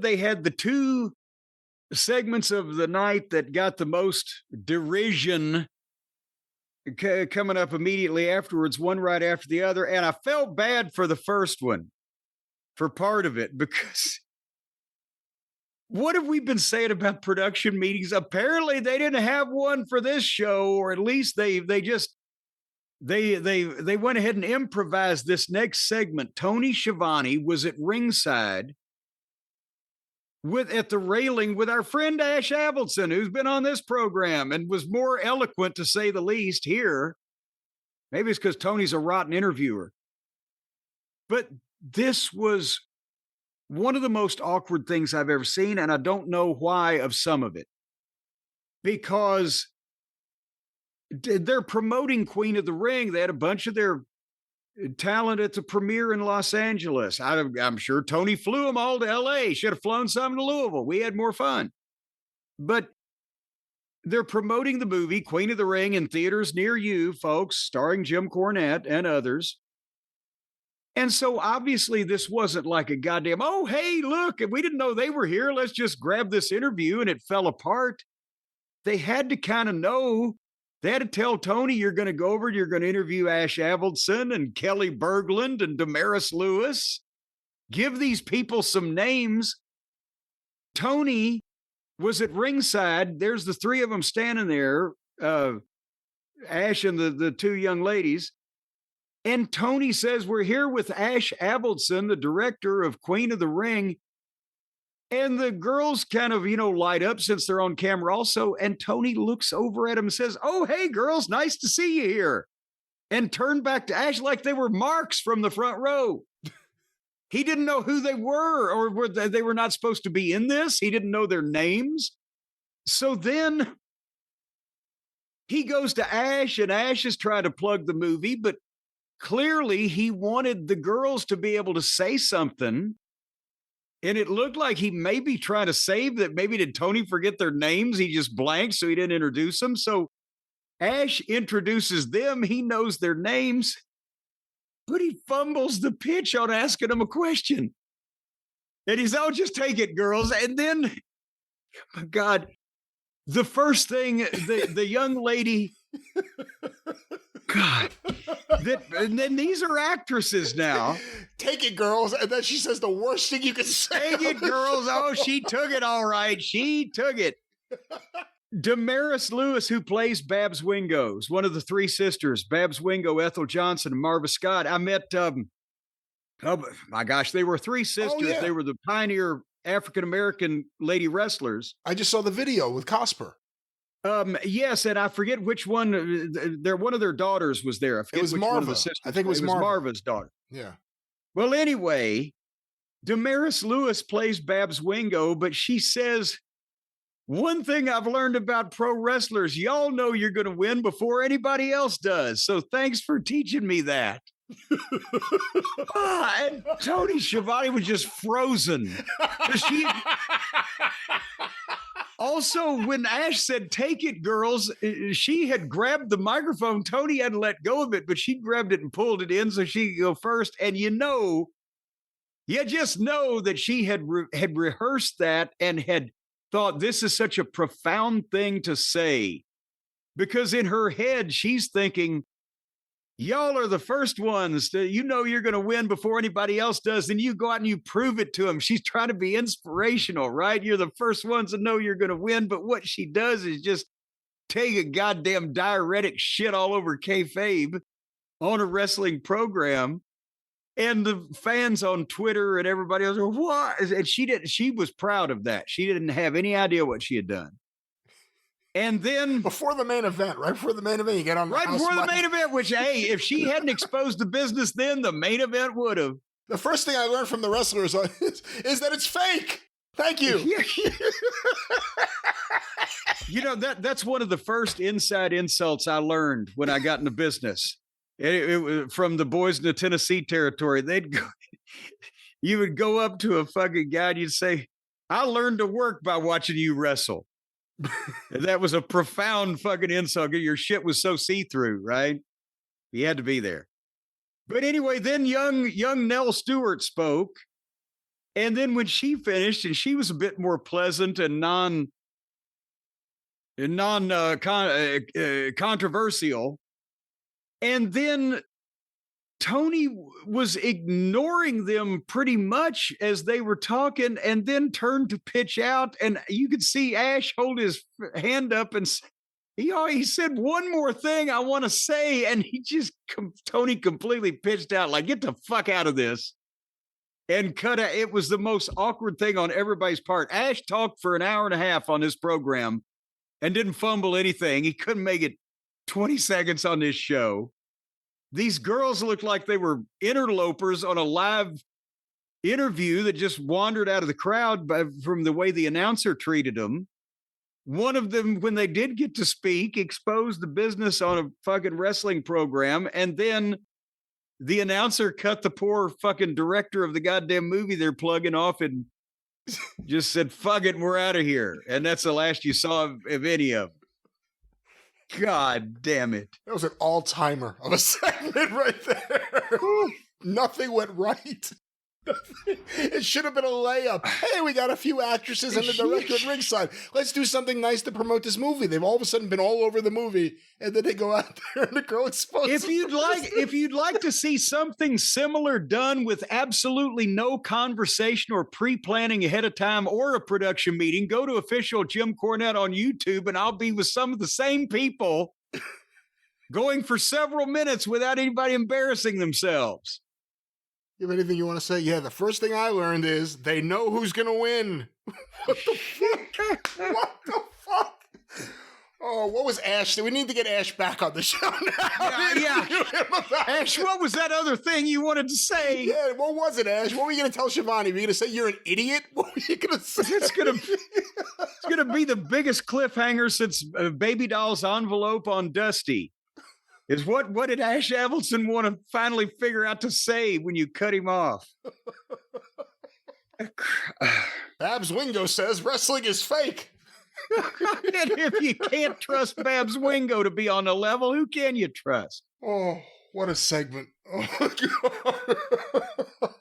they had the two segments of the night that got the most derision coming up immediately afterwards, one right after the other. And I felt bad for the first one, for part of it, because what have we been saying about production meetings? Apparently they didn't have one for this show, or at least they went ahead and improvised this next segment. Tony Schiavone was at ringside at the railing with our friend Ash Avildsen, who's been on this program and was more eloquent, to say the least, here. Maybe it's because Tony's a rotten interviewer. But this was one of the most awkward things I've ever seen, and I don't know why of some of it. Because they're promoting Queen of the Ring. They had a bunch of their talent at the premiere in Los Angeles. I'm sure Tony flew them all to LA. Should have flown some to Louisville. We had more fun. But they're promoting the movie Queen of the Ring in theaters near you, folks, starring Jim Cornette and others. And so obviously this wasn't like a goddamn, oh, hey, look, we didn't know they were here. Let's just grab this interview, and it fell apart. They had to kind of know. They had to tell Tony, you're going to go over, you're going to interview Ash Avildsen and Kelli Burgland and Damaris Lewis. Give these people some names. Tony was at ringside. There's the three of them standing there, Ash and the two young ladies. And Tony says, we're here with Ash Avildsen, the director of Queen of the Ring. And the girls kind of, light up since they're on camera also. And Tony looks over at them and says, oh, hey, girls, nice to see you here. And turned back to Ash like they were marks from the front row. He didn't know who they were, or they were not supposed to be in this. He didn't know their names. So then he goes to Ash, and Ash is trying to plug the movie, but clearly he wanted the girls to be able to say something. And it looked like he may be trying to save that. Maybe did Tony forget their names? He just blanked, so he didn't introduce them. So Ash introduces them. He knows their names, but he fumbles the pitch on asking them a question. And he's, oh, just take it, girls. And then, oh my God, the first thing, the young lady, God, and then these are actresses now. Take it, girls. And then she says the worst thing you can say. Take it, girls. Oh, she took it all right. She took it. Damaris Lewis, who plays Babs Wingo, is one of the three sisters, Babs Wingo, Ethel Johnson, and Marva Scott. I met, oh my gosh, they were three sisters. Oh, yeah. They were the pioneer African-American lady wrestlers. I just saw the video with Cosper. Yes, and I forget which one. One of their daughters was there. I forget it was which Marva. One of the sisters. I think it was Marva's daughter. Yeah. Well, anyway, Damaris Lewis plays Babs Wingo, but she says, one thing I've learned about pro wrestlers, y'all know you're going to win before anybody else does. So thanks for teaching me that. And Tony Schiavone was just frozen. Also, when Ash said, take it, girls, she had grabbed the microphone. Tony hadn't let go of it, but she grabbed it and pulled it in so she could go first. And you just know that she had rehearsed that and had thought, this is such a profound thing to say. Because in her head, she's thinking, y'all are the first ones to, you're going to win before anybody else does. And you go out and you prove it to them. She's trying to be inspirational, right? You're the first ones to know you're going to win. But what she does is just take a goddamn diuretic shit all over kayfabe on a wrestling program. And the fans on Twitter and everybody else, what? And she was proud of that. She didn't have any idea what she had done. And then before the main event, right before the main event, you get on right before the main event, which, hey, if she hadn't exposed the business, then the main event would have. The first thing I learned from the wrestlers is that it's fake. Thank you. That's one of the first inside insults I learned when I got into business. It was from the boys in the Tennessee territory. You would go up to a fucking guy and you'd say, I learned to work by watching you wrestle. That was a profound fucking insult. Your shit was so see-through, right? You had to be there. But anyway, then young Nell Stewart spoke, And then when she finished, and she was a bit more pleasant and controversial, and then Tony was ignoring them pretty much as they were talking, and then turned to pitch out, and you could see Ash hold his hand up and he said one more thing I want to say, and Tony completely pitched out, like, get the fuck out of this, and cut out. It was the most awkward thing on everybody's part. Ash talked for an hour and a half on this program and didn't fumble anything. He couldn't make it 20 seconds on this show. These girls looked like they were interlopers on a live interview that just wandered out of the crowd from the way the announcer treated them. One of them, when they did get to speak, exposed the business on a fucking wrestling program. And then the announcer cut the poor fucking director of the goddamn movie they're plugging off and just said, fuck it, we're out of here. And that's the last you saw of any of them. God damn it. That was an all-timer of a segment right there. Nothing went right. It should have been a layup. Hey, we got a few actresses and the director at ringside. Let's do something nice to promote this movie. They've all of a sudden been all over the movie, and then they go out there and the girl exposes. If you'd like to see something similar done with absolutely no conversation or pre-planning ahead of time or a production meeting, go to official Jim Cornette on YouTube, and I'll be with some of the same people going for several minutes without anybody embarrassing themselves. You have anything you want to say? Yeah, the first thing I learned is they know who's going to win. What the fuck? What the fuck? Oh, what was Ash? We need to get Ash back on the show now. Yeah. Ash, what was that other thing you wanted to say? Yeah, what was it, Ash? What were you going to tell Schiavone? Were you going to say you're an idiot? What were you going to say? It's going to be the biggest cliffhanger since Baby Doll's envelope on Dusty. Is what did Ash Avildsen want to finally figure out to say when you cut him off? Babs Wingo says wrestling is fake. And if you can't trust Babs Wingo to be on the level, who can you trust? Oh, what a segment. Oh, my God.